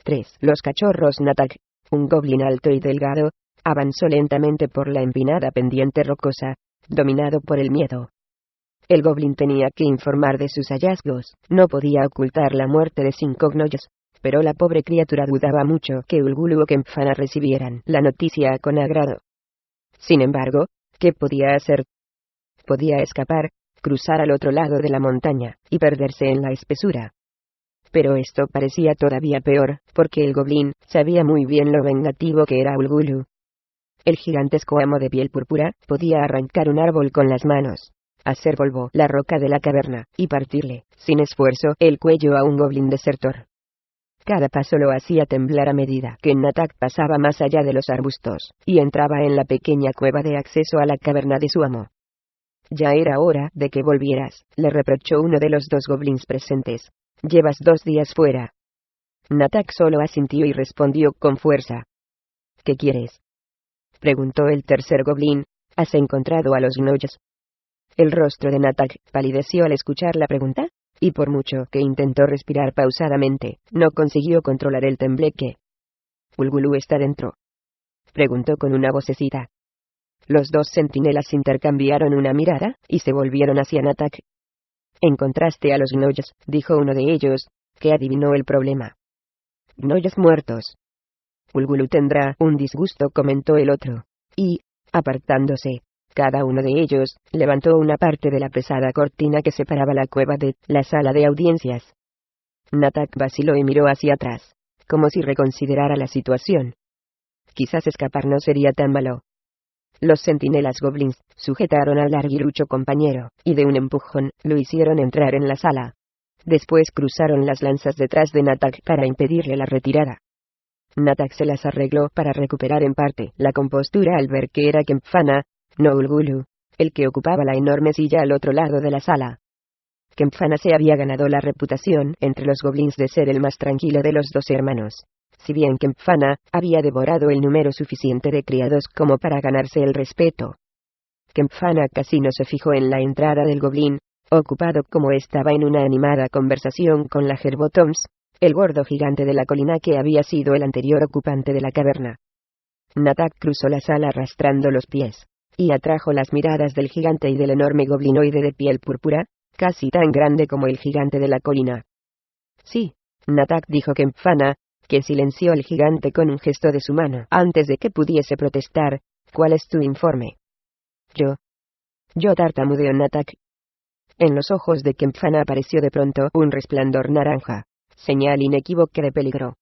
3. Los cachorros Natak, un goblin alto y delgado, avanzó lentamente por la empinada pendiente rocosa, dominado por el miedo. El goblin tenía que informar de sus hallazgos, no podía ocultar la muerte de 5 gnolls, pero la pobre criatura dudaba mucho que Ulgulu o Kempfana recibieran la noticia con agrado. Sin embargo, ¿qué podía hacer? Podía escapar, cruzar al otro lado de la montaña, y perderse en la espesura. Pero esto parecía todavía peor, porque el goblin sabía muy bien lo vengativo que era Ulgulu. El gigantesco amo de piel púrpura podía arrancar un árbol con las manos, hacer polvo la roca de la caverna, y partirle, sin esfuerzo, el cuello a un goblin desertor. Cada paso lo hacía temblar a medida que Natak pasaba más allá de los arbustos, y entraba en la pequeña cueva de acceso a la caverna de su amo. Ya era hora de que volvieras, le reprochó uno de los 2 goblins presentes. Llevas 2 días fuera. Natak solo asintió y respondió con fuerza. ¿Qué quieres? Preguntó el tercer goblin. ¿Has encontrado a los gnolls? El rostro de Natak palideció al escuchar la pregunta, y por mucho que intentó respirar pausadamente, no consiguió controlar el tembleque. ¿Ulgulu está dentro?, preguntó con una vocecita. Los 2 centinelas intercambiaron una mirada, y se volvieron hacia Natak. Encontraste a los gnolls, dijo uno de ellos, que adivinó el problema. Gnolls muertos. Ulgulu tendrá un disgusto, comentó el otro. Y, apartándose, cada uno de ellos levantó una parte de la pesada cortina que separaba la cueva de la sala de audiencias. Natak vaciló y miró hacia atrás, como si reconsiderara la situación. Quizás escapar no sería tan malo. Los centinelas goblins sujetaron al larguirucho compañero, y de un empujón lo hicieron entrar en la sala. Después cruzaron las lanzas detrás de Natak para impedirle la retirada. Natak se las arregló para recuperar en parte la compostura al ver que era Kempfana, no Ulgulu, el que ocupaba la enorme silla al otro lado de la sala. Kempfana se había ganado la reputación entre los goblins de ser el más tranquilo de los 2 hermanos. Si bien Kempfana había devorado el número suficiente de criados como para ganarse el respeto. Kempfana casi no se fijó en la entrada del goblin, ocupado como estaba en una animada conversación con la Herbotoms, el gordo gigante de la colina que había sido el anterior ocupante de la caverna. Natak cruzó la sala arrastrando los pies, y atrajo las miradas del gigante y del enorme goblinoide de piel púrpura, casi tan grande como el gigante de la colina. Sí, Natak, dijo Kempfana, que silenció al gigante con un gesto de su mano antes de que pudiese protestar. ¿Cuál es tu informe? Yo tartamudeó Natak. En los ojos de Kempfana apareció de pronto un resplandor naranja, señal inequívoca de peligro.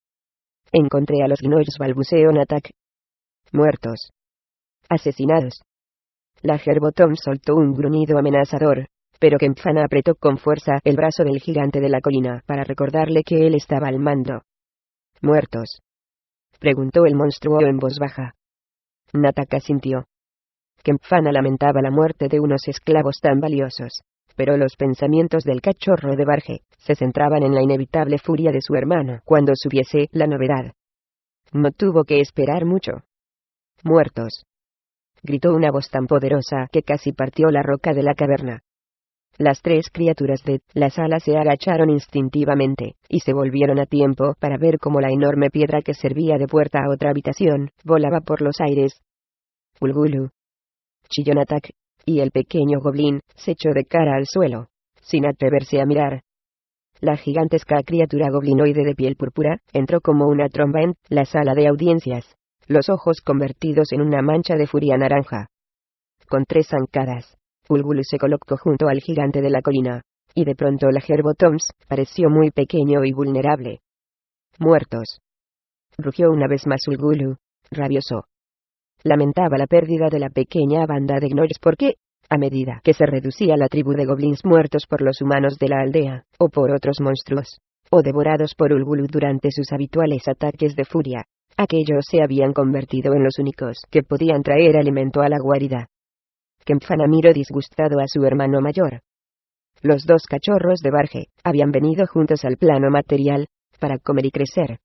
Encontré a los gnolls, balbuceó Natak. Muertos. Asesinados. La Herbotom soltó un gruñido amenazador, pero Kempfana apretó con fuerza el brazo del gigante de la colina para recordarle que él estaba al mando. ¿Muertos?, preguntó el monstruo en voz baja. Natak asintió. Kempfana lamentaba la muerte de unos esclavos tan valiosos, pero los pensamientos del cachorro de Barge se centraban en la inevitable furia de su hermano cuando supiese la novedad. No tuvo que esperar mucho. «Muertos», gritó una voz tan poderosa que casi partió la roca de la caverna. Las 3 criaturas de la sala se agacharon instintivamente, y se volvieron a tiempo para ver cómo la enorme piedra que servía de puerta a otra habitación volaba por los aires. «Ulgulu», chilló Natak, y el pequeño goblin se echó de cara al suelo, sin atreverse a mirar. La gigantesca criatura goblinoide de piel púrpura entró como una tromba en la sala de audiencias, los ojos convertidos en una mancha de furia naranja. Con 3 zancadas, Ulgulu se colocó junto al gigante de la colina, y de pronto la Herbotoms pareció muy pequeño y vulnerable. «Muertos», rugió una vez más Ulgulu, rabioso. Lamentaba la pérdida de la pequeña banda de gnolls porque, a medida que se reducía la tribu de goblins muertos por los humanos de la aldea, o por otros monstruos, o devorados por Ulgulu durante sus habituales ataques de furia, aquellos se habían convertido en los únicos que podían traer alimento a la guarida. Kempfana miró disgustado a su hermano mayor. Los 2 cachorros de Barge habían venido juntos al plano material para comer y crecer.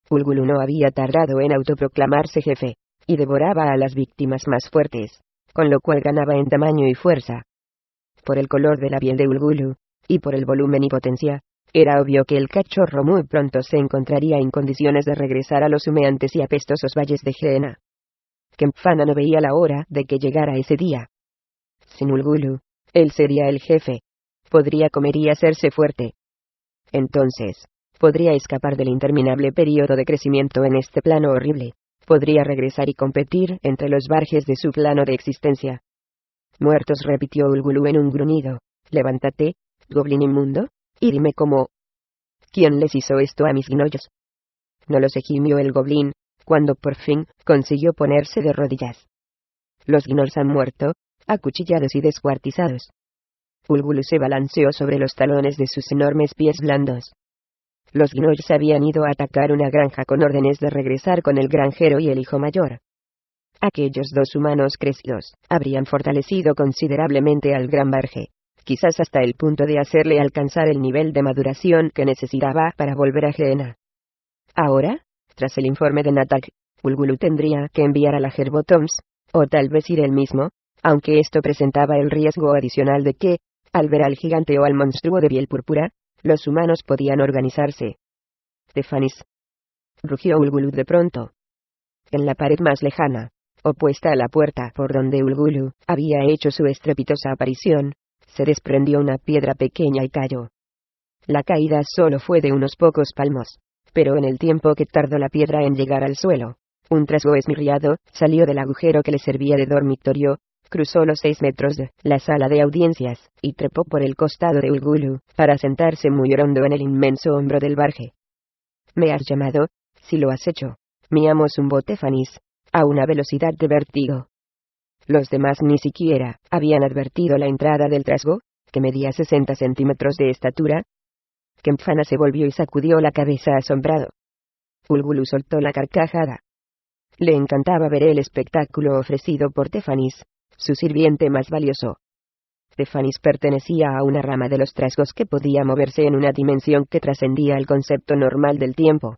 Ulgulu no había tardado en autoproclamarse jefe, y devoraba a las víctimas más fuertes, con lo cual ganaba en tamaño y fuerza. Por el color de la piel de Ulgulu, y por el volumen y potencia, Era obvio que el cachorro muy pronto se encontraría en condiciones de regresar a los humeantes y apestosos valles de Gehenna. Kempfana no veía la hora de que llegara ese día. Sin Ulgulu, él sería el jefe. Podría comer y hacerse fuerte. Entonces, podría escapar del interminable periodo de crecimiento en este plano horrible. Podría regresar y competir entre los Varges de su plano de existencia. Muertos, repitió Ulgulu en un gruñido. Levántate, goblin inmundo, y dime cómo. ¿Quién les hizo esto a mis gnollos? No los gimió el goblin, cuando por fin consiguió ponerse de rodillas. Los gnolls han muerto, acuchillados y descuartizados. Ulgulu se balanceó sobre los talones de sus enormes pies blandos. Los gnolls habían ido a atacar una granja con órdenes de regresar con el granjero y el hijo mayor. Aquellos dos humanos crecidos habrían fortalecido considerablemente al gran Varge, quizás hasta el punto de hacerle alcanzar el nivel de maduración que necesitaba para volver a Gehenna. Ahora, tras el informe de Natak, Ulgulu tendría que enviar a la Herbottoms, o tal vez ir él mismo, aunque esto presentaba el riesgo adicional de que, al ver al gigante o al monstruo de piel púrpura, los humanos podían organizarse. Tefanis, rugió Ulgulu de pronto. En la pared más lejana, opuesta a la puerta por donde Ulgulu había hecho su estrepitosa aparición, se desprendió una piedra pequeña y cayó. La caída solo fue de unos pocos palmos, pero en el tiempo que tardó la piedra en llegar al suelo, un trasgo esmirriado salió del agujero que le servía de dormitorio, cruzó los 6 metros de la sala de audiencias, y trepó por el costado de Ulgulu, para sentarse muy hondo en el inmenso hombro del Varge. Me has llamado, si lo has hecho. Mi amo es un Tefanis, a una velocidad de vértigo. Los demás ni siquiera habían advertido la entrada del trasgo, que medía 60 centímetros de estatura. Kempfana se volvió y sacudió la cabeza asombrado. Ulgulu soltó la carcajada. Le encantaba ver el espectáculo ofrecido por Tefanis, su sirviente más valioso. Tefanis pertenecía a una rama de los trasgos que podía moverse en una dimensión que trascendía el concepto normal del tiempo.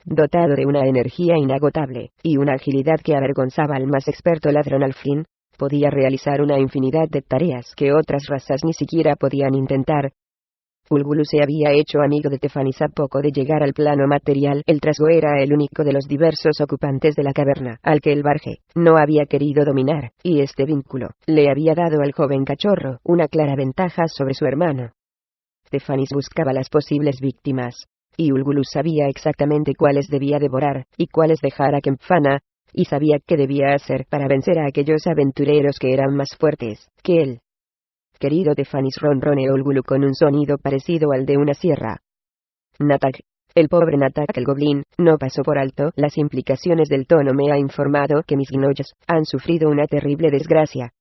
Dotado de una energía inagotable, y una agilidad que avergonzaba al más experto ladrón al fin, podía realizar una infinidad de tareas que otras razas ni siquiera podían intentar. Ulgulu se había hecho amigo de Tefanis a poco de llegar al plano material. El trasgo era el único de los diversos ocupantes de la caverna al que el Varge no había querido dominar, y este vínculo le había dado al joven cachorro una clara ventaja sobre su hermano. Tefanis buscaba las posibles víctimas, y Ulgulu sabía exactamente cuáles debía devorar, y cuáles dejar a Kempfana, y sabía qué debía hacer para vencer a aquellos aventureros que eran más fuertes que él. Querido Tefanis, ronroneó Ulgulu con un sonido parecido al de una sierra. Natak, el pobre Natak el goblin, no pasó por alto las implicaciones del tono. Me ha informado que mis gnollos han sufrido una terrible desgracia.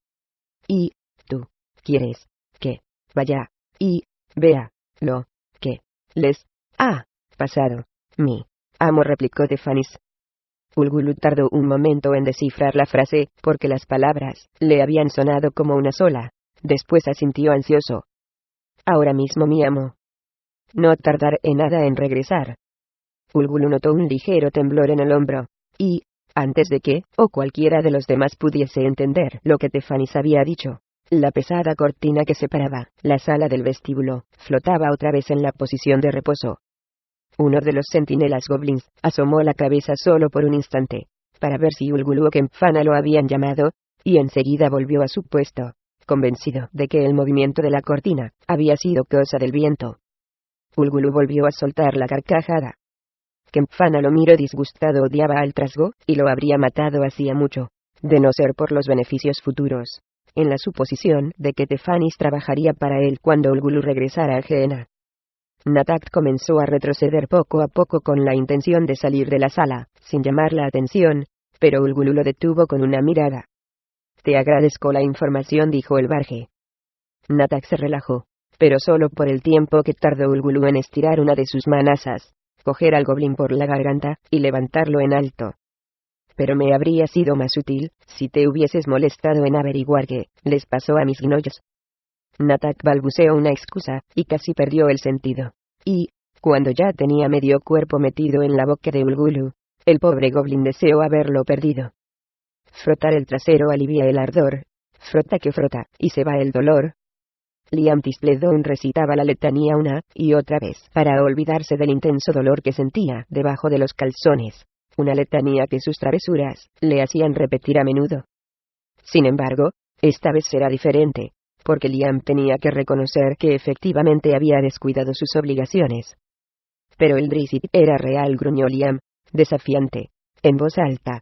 Y, tú, quieres que vaya y vea lo que les ha pasado. Mi amo, replicó Tefanis. Ulgulu tardó un momento en descifrar la frase, porque las palabras le habían sonado como una sola. Después asintió ansioso. Ahora mismo, mi amo. No tardaré nada en regresar. Ulgulu notó un ligero temblor en el hombro, y, antes de que, o cualquiera de los demás pudiese entender lo que Tefanis había dicho, la pesada cortina que separaba la sala del vestíbulo flotaba otra vez en la posición de reposo. Uno de los centinelas goblins asomó la cabeza solo por un instante, para ver si Ulgulu o Kempfana lo habían llamado, y enseguida volvió a su puesto, convencido de que el movimiento de la cortina había sido cosa del viento. Ulgulu volvió a soltar la carcajada. Kempfana lo miró disgustado. Odiaba al trasgo, y lo habría matado hacía mucho, de no ser por los beneficios futuros, en la suposición de que Tefanis trabajaría para él cuando Ulgulu regresara a Gehenna. Natak comenzó a retroceder poco a poco con la intención de salir de la sala, sin llamar la atención, pero Ulgulu lo detuvo con una mirada. Te agradezco la información, dijo el Varge. Natak se relajó, pero solo por el tiempo que tardó Ulgulu en estirar una de sus manazas, coger al goblin por la garganta y levantarlo en alto. Pero me habría sido más útil si te hubieses molestado en averiguar qué les pasó a mis gnollos. Natak balbuceó una excusa, y casi perdió el sentido. Y, cuando ya tenía medio cuerpo metido en la boca de Ulgulu, el pobre goblin deseó haberlo perdido. Frotar el trasero alivia el ardor. Frota que frota, y se va el dolor. Liam Tisledon recitaba la letanía una y otra vez para olvidarse del intenso dolor que sentía debajo de los calzones, una letanía que sus travesuras le hacían repetir a menudo. Sin embargo, esta vez era diferente, porque Liam tenía que reconocer que efectivamente había descuidado sus obligaciones. Pero el Drizzt era real, gruñó Liam, desafiante, en voz alta.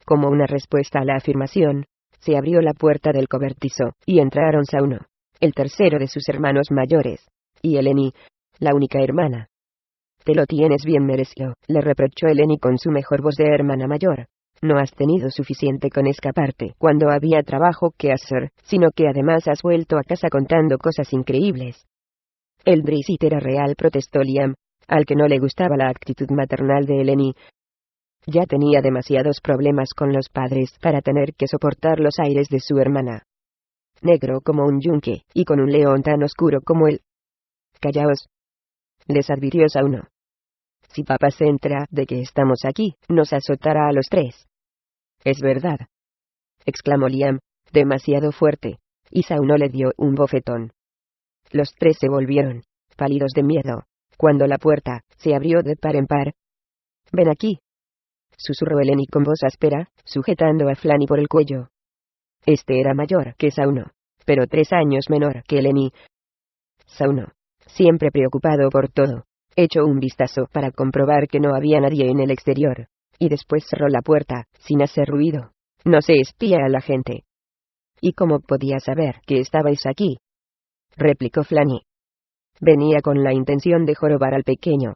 Como una respuesta a la afirmación, se abrió la puerta del cobertizo, y entraron Sauno, el tercero de sus hermanos mayores, y Eleni, la única hermana. Te lo tienes bien merecido, le reprochó Eleni con su mejor voz de hermana mayor. No has tenido suficiente con escaparte cuando había trabajo que hacer, sino que además has vuelto a casa contando cosas increíbles. El Drizzt era real, protestó Liam, al que no le gustaba la actitud maternal de Eleni. Ya tenía demasiados problemas con los padres para tener que soportar los aires de su hermana. Negro como un yunque, y con un león tan oscuro como él. Callaos, les advirtió Sauno. Si papá se entera de que estamos aquí, nos azotará a los tres. Es verdad, exclamó Liam, demasiado fuerte, y Sauno le dio un bofetón. Los tres se volvieron, pálidos de miedo, cuando la puerta se abrió de par en par. Ven aquí, susurró Eleni con voz áspera, sujetando a Flanny por el cuello. Este era mayor que Sauno, pero 3 años menor que Eleni. Sauno, siempre preocupado por todo, echó un vistazo para comprobar que no había nadie en el exterior, y después cerró la puerta, sin hacer ruido. No se espía a la gente. ¿Y cómo podía saber que estabais aquí?, replicó Flanny. Venía con la intención de jorobar al pequeño.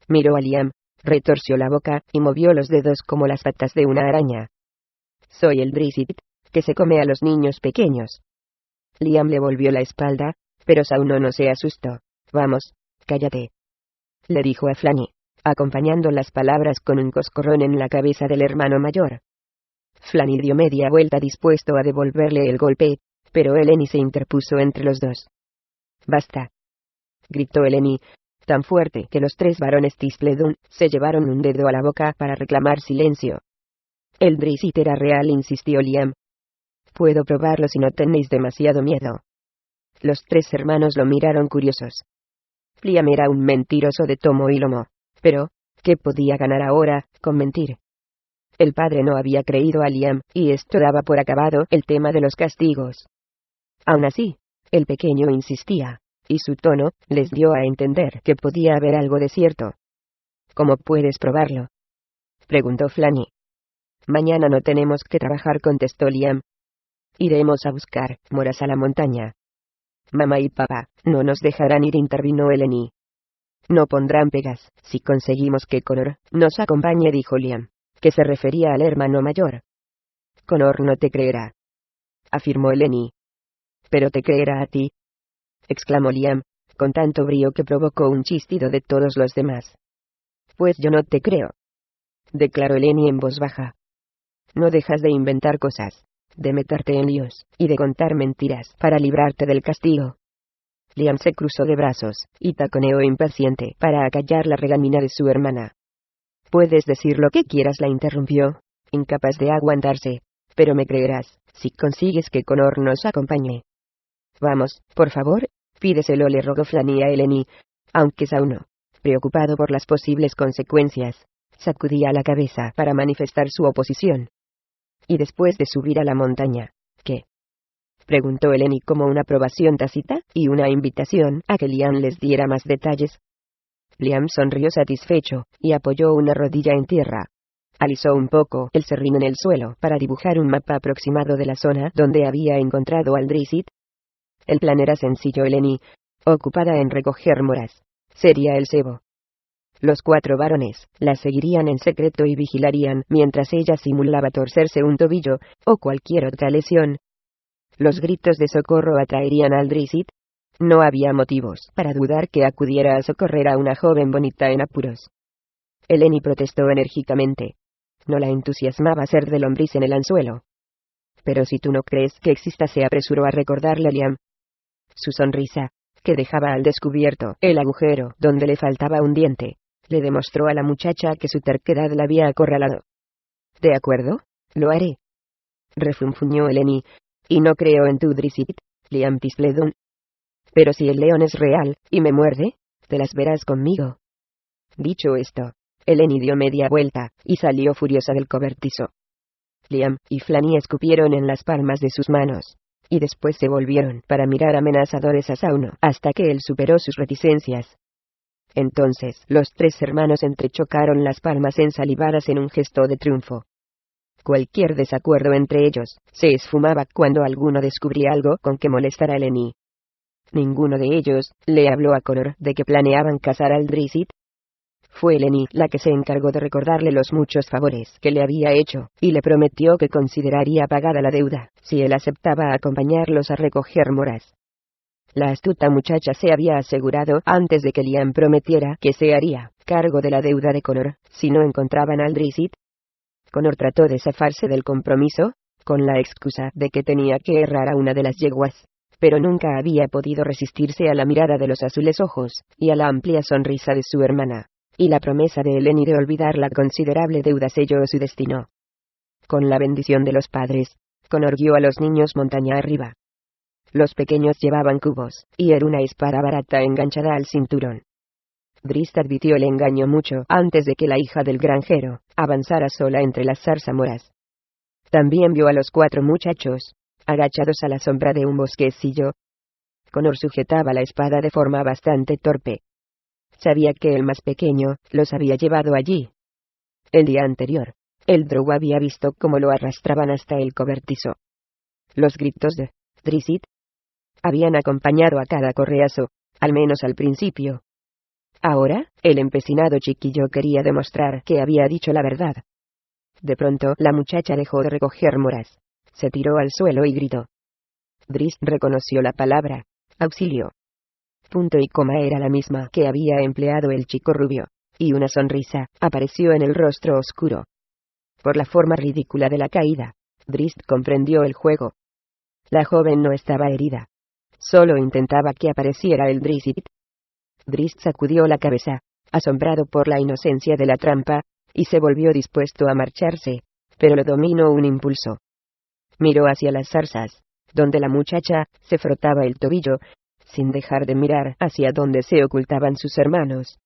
Miró a Liam, retorció la boca y movió los dedos como las patas de una araña. Soy el Drizzt, que se come a los niños pequeños. Liam le volvió la espalda, pero Sauno no se asustó. Vamos, cállate, le dijo a Flanny, acompañando las palabras con un coscorrón en la cabeza del hermano mayor. Flanny dio media vuelta dispuesto a devolverle el golpe, pero Eleni se interpuso entre los dos. Basta, gritó Eleni, tan fuerte que los 3 varones Tisledon se llevaron un dedo a la boca para reclamar silencio. El Drizzt era real, insistió Liam. Puedo probarlo si no tenéis demasiado miedo. Los 3 hermanos lo miraron curiosos. Liam era un mentiroso de tomo y lomo, pero, ¿qué podía ganar ahora con mentir? El padre no había creído a Liam, y esto daba por acabado el tema de los castigos. Aún así, el pequeño insistía, y su tono les dio a entender que podía haber algo de cierto. ¿Cómo puedes probarlo?, preguntó Flanny. Mañana no tenemos que trabajar, contestó Liam. Iremos a buscar moras a la montaña. Mamá y papá no nos dejarán ir, intervino Eleni. No pondrán pegas si conseguimos que Connor nos acompañe, dijo Liam, que se refería al hermano mayor. Connor no te creerá, afirmó Eleni. Pero te creerá a ti, exclamó Liam, con tanto brío que provocó un chistido de todos los demás. Pues yo no te creo, declaró Eleni en voz baja. No dejas de inventar cosas, de meterte en líos, y de contar mentiras para librarte del castigo. Liam se cruzó de brazos, y taconeó impaciente para acallar la regañina de su hermana. Puedes decir lo que quieras, la interrumpió, incapaz de aguantarse, pero me creerás, si consigues que Connor nos acompañe. Vamos, por favor, pídeselo, le rogó Flanny a Eleni, aunque Sauno, preocupado por las posibles consecuencias, sacudía la cabeza para manifestar su oposición. Y después de subir a la montaña, ¿qué?, preguntó Eleni como una aprobación tácita y una invitación a que Liam les diera más detalles. Liam sonrió satisfecho, y apoyó una rodilla en tierra. Alisó un poco el serrín en el suelo para dibujar un mapa aproximado de la zona donde había encontrado al Drizzt. El plan era sencillo. Eleni, ocupada en recoger moras, sería el cebo. Los 4 varones la seguirían en secreto y vigilarían mientras ella simulaba torcerse un tobillo, o cualquier otra lesión. Los gritos de socorro atraerían al Drizzt. No había motivos para dudar que acudiera a socorrer a una joven bonita en apuros. Eleni protestó enérgicamente. No la entusiasmaba ser de lombriz en el anzuelo. Pero si tú no crees que exista, se apresuró a recordarle a Liam. Su sonrisa, que dejaba al descubierto el agujero donde le faltaba un diente, le demostró a la muchacha que su terquedad la había acorralado. ¿De acuerdo? Lo haré, refunfuñó Eleni. Y no creo en tu Drizzt, Liam Tisledon. Pero si el león es real, y me muerde, te las verás conmigo. Dicho esto, Eleni dio media vuelta, y salió furiosa del cobertizo. Liam y Flanny escupieron en las palmas de sus manos, y después se volvieron para mirar amenazadores a Sauno, hasta que él superó sus reticencias. Entonces, los tres hermanos entrechocaron las palmas ensalivadas en un gesto de triunfo. Cualquier desacuerdo entre ellos se esfumaba cuando alguno descubría algo con que molestar a Eleni. Ninguno de ellos le habló a Conor de que planeaban casar al Drizzt. Fue Eleni la que se encargó de recordarle los muchos favores que le había hecho, y le prometió que consideraría pagada la deuda si él aceptaba acompañarlos a recoger moras. La astuta muchacha se había asegurado antes de que Liam prometiera que se haría cargo de la deuda de Conor si no encontraban al Drizzt. Conor trató de zafarse del compromiso, con la excusa de que tenía que herrar a una de las yeguas, pero nunca había podido resistirse a la mirada de los azules ojos, y a la amplia sonrisa de su hermana, y la promesa de Eleni de olvidar la considerable deuda selló su destino. Con la bendición de los padres, Conor guió a los niños montaña arriba. Los pequeños llevaban cubos, y era una espada barata enganchada al cinturón. Drizzt advirtió el engaño mucho antes de que la hija del granjero avanzara sola entre las zarzamoras. También vio a los 4 muchachos, agachados a la sombra de un bosquecillo. Conor sujetaba la espada de forma bastante torpe. Sabía que el más pequeño los había llevado allí. El día anterior, el drow había visto cómo lo arrastraban hasta el cobertizo. Los gritos de Drizzt habían acompañado a cada correazo, al menos al principio. Ahora, el empecinado chiquillo quería demostrar que había dicho la verdad. De pronto, la muchacha dejó de recoger moras, se tiró al suelo y gritó. Drizzt reconoció la palabra, auxilio. Punto y coma era la misma que había empleado el chico rubio, y una sonrisa apareció en el rostro oscuro. Por la forma ridícula de la caída, Drizzt comprendió el juego. La joven no estaba herida. Solo intentaba que apareciera el Drizzt. Drizzt sacudió la cabeza, asombrado por la inocencia de la trampa, y se volvió dispuesto a marcharse, pero lo dominó un impulso. Miró hacia las zarzas, donde la muchacha se frotaba el tobillo, sin dejar de mirar hacia donde se ocultaban sus hermanos.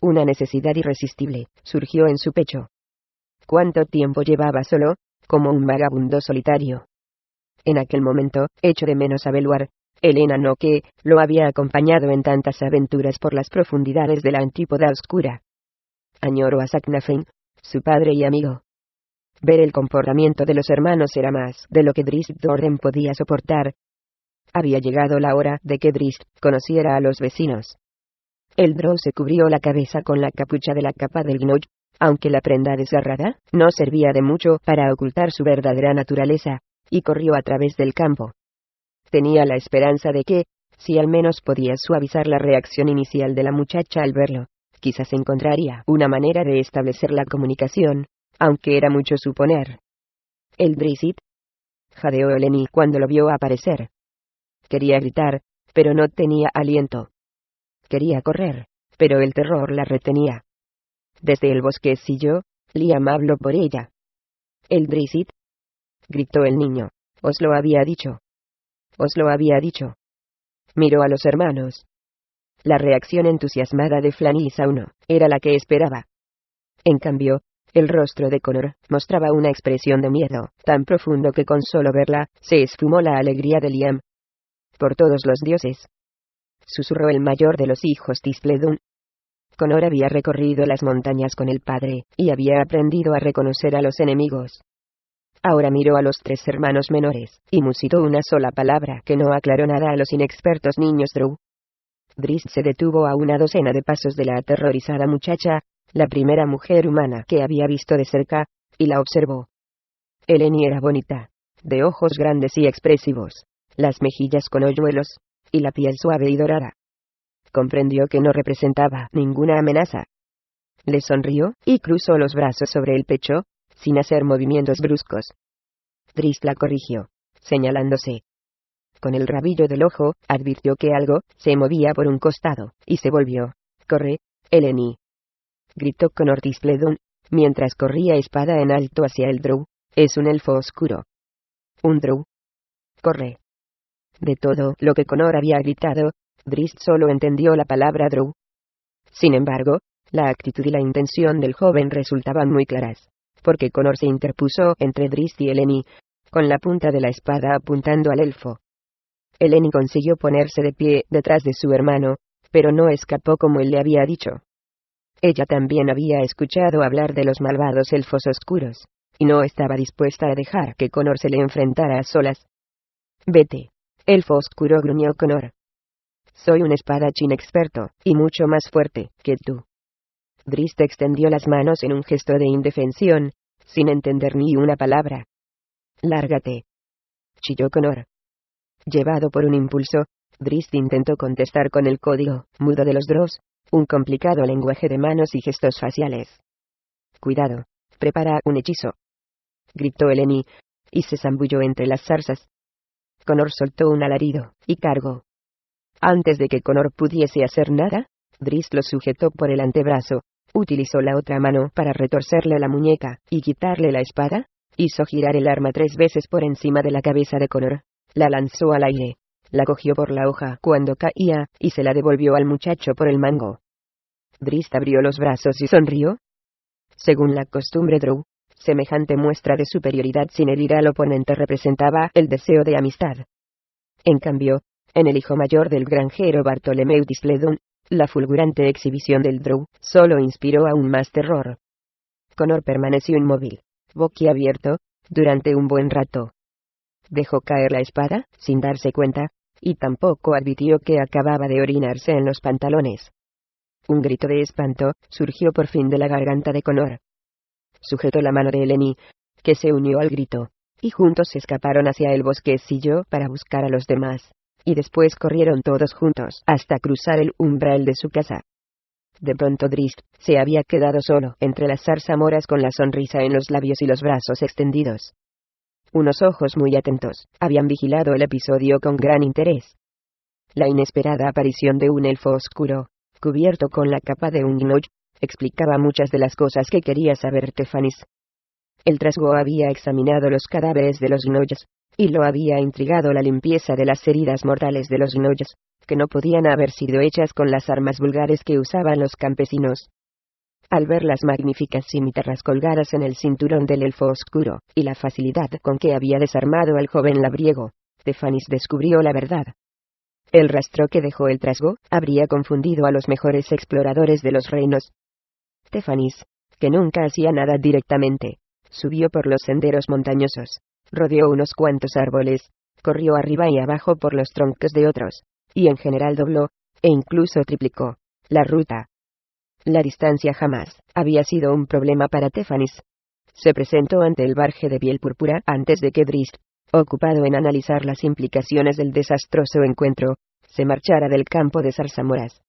Una necesidad irresistible surgió en su pecho. ¿Cuánto tiempo llevaba solo, como un vagabundo solitario? En aquel momento, echó de menos a Beluar, el enano que lo había acompañado en tantas aventuras por las profundidades de la antípoda oscura. Añoró a Saknafein, su padre y amigo. Ver el comportamiento de los hermanos era más de lo que Drizzt Do'Urden podía soportar. Había llegado la hora de que Drizzt conociera a los vecinos. El drow se cubrió la cabeza con la capucha de la capa del gnoll, aunque la prenda desgarrada no servía de mucho para ocultar su verdadera naturaleza, y corrió a través del campo. Tenía la esperanza de que, si al menos podía suavizar la reacción inicial de la muchacha al verlo, quizás encontraría una manera de establecer la comunicación, aunque era mucho suponer. ¿El Drizzt? Jadeó Eleni cuando lo vio aparecer. Quería gritar, pero no tenía aliento. Quería correr, pero el terror la retenía. Desde el bosquecillo, Liam habló por ella. ¿El Drizzt? Gritó el niño. Os lo había dicho. Os lo había dicho. Miró a los hermanos. La reacción entusiasmada de Flanny y Sauno era la que esperaba. En cambio, el rostro de Conor mostraba una expresión de miedo tan profundo que con solo verla se esfumó la alegría de Liam. Por todos los dioses, susurró el mayor de los hijos Tisledun. Conor había recorrido las montañas con el padre, y había aprendido a reconocer a los enemigos. Ahora miró a los 3 hermanos menores, y musitó una sola palabra que no aclaró nada a los inexpertos niños drow. Drizzt se detuvo a una docena de pasos de la aterrorizada muchacha, la primera mujer humana que había visto de cerca, y la observó. Eleni era bonita, de ojos grandes y expresivos, las mejillas con hoyuelos, y la piel suave y dorada. Comprendió que no representaba ninguna amenaza. Le sonrió, y cruzó los brazos sobre el pecho, sin hacer movimientos bruscos. Drizzt la corrigió, señalándose. Con el rabillo del ojo, advirtió que algo se movía por un costado, y se volvió. «Corre, Eleni», gritó Conor Tisledun, mientras corría espada en alto hacia el drow. «Es un elfo oscuro». «¿Un drow?» «Corre». De todo lo que Connor había gritado, Drizzt solo entendió la palabra Drow. Sin embargo, la actitud y la intención del joven resultaban muy claras, porque Connor se interpuso entre Drizzt y Eleni, con la punta de la espada apuntando al elfo. Eleni consiguió ponerse de pie detrás de su hermano, pero no escapó como él le había dicho. Ella también había escuchado hablar de los malvados elfos oscuros, y no estaba dispuesta a dejar que Connor se le enfrentara a solas. «Vete, elfo oscuro», gruñó Connor. «Soy un espadachín experto, y mucho más fuerte que tú». Drizzt extendió las manos en un gesto de indefensión, sin entender ni una palabra. «Lárgate», chilló Connor. Llevado por un impulso, Drizzt intentó contestar con el código mudo de los Drows, un complicado lenguaje de manos y gestos faciales. «Cuidado, prepara un hechizo», gritó Eleni, y se zambulló entre las zarzas. Connor soltó un alarido, y cargó. Antes de que Connor pudiese hacer nada, Drizzt lo sujetó por el antebrazo, utilizó la otra mano para retorcerle la muñeca y quitarle la espada, hizo girar el arma 3 veces por encima de la cabeza de Connor, la lanzó al aire, la cogió por la hoja cuando caía, y se la devolvió al muchacho por el mango. Drizzt abrió los brazos y sonrió. Según la costumbre Drow, semejante muestra de superioridad sin herir al oponente representaba el deseo de amistad. En cambio, en el hijo mayor del granjero Bartholomew Tisledon, la fulgurante exhibición del Drow solo inspiró aún más terror. Connor permaneció inmóvil, boquiabierto, durante un buen rato. Dejó caer la espada, sin darse cuenta, y tampoco advirtió que acababa de orinarse en los pantalones. Un grito de espanto surgió por fin de la garganta de Connor. Sujetó la mano de Eleni, que se unió al grito, y juntos se escaparon hacia el bosquecillo para buscar a los demás, y después corrieron todos juntos hasta cruzar el umbral de su casa. De pronto Drizzt se había quedado solo entre las zarzamoras con la sonrisa en los labios y los brazos extendidos. Unos ojos muy atentos habían vigilado el episodio con gran interés. La inesperada aparición de un elfo oscuro, cubierto con la capa de un gnoll, explicaba muchas de las cosas que quería saber Tefanis. El trasgo había examinado los cadáveres de los gnolls, y lo había intrigado la limpieza de las heridas mortales de los gnolls, que no podían haber sido hechas con las armas vulgares que usaban los campesinos. Al ver las magníficas cimitarras colgadas en el cinturón del elfo oscuro, y la facilidad con que había desarmado al joven labriego, Tefanis descubrió la verdad. El rastro que dejó el trasgo habría confundido a los mejores exploradores de los reinos. Tefanis, que nunca hacía nada directamente, subió por los senderos montañosos, rodeó unos cuantos árboles, corrió arriba y abajo por los troncos de otros, y en general dobló, e incluso triplicó, la ruta. La distancia jamás había sido un problema para Tefanis. Se presentó ante el barje de piel púrpura antes de que Drizzt, ocupado en analizar las implicaciones del desastroso encuentro, se marchara del campo de zarzamoras.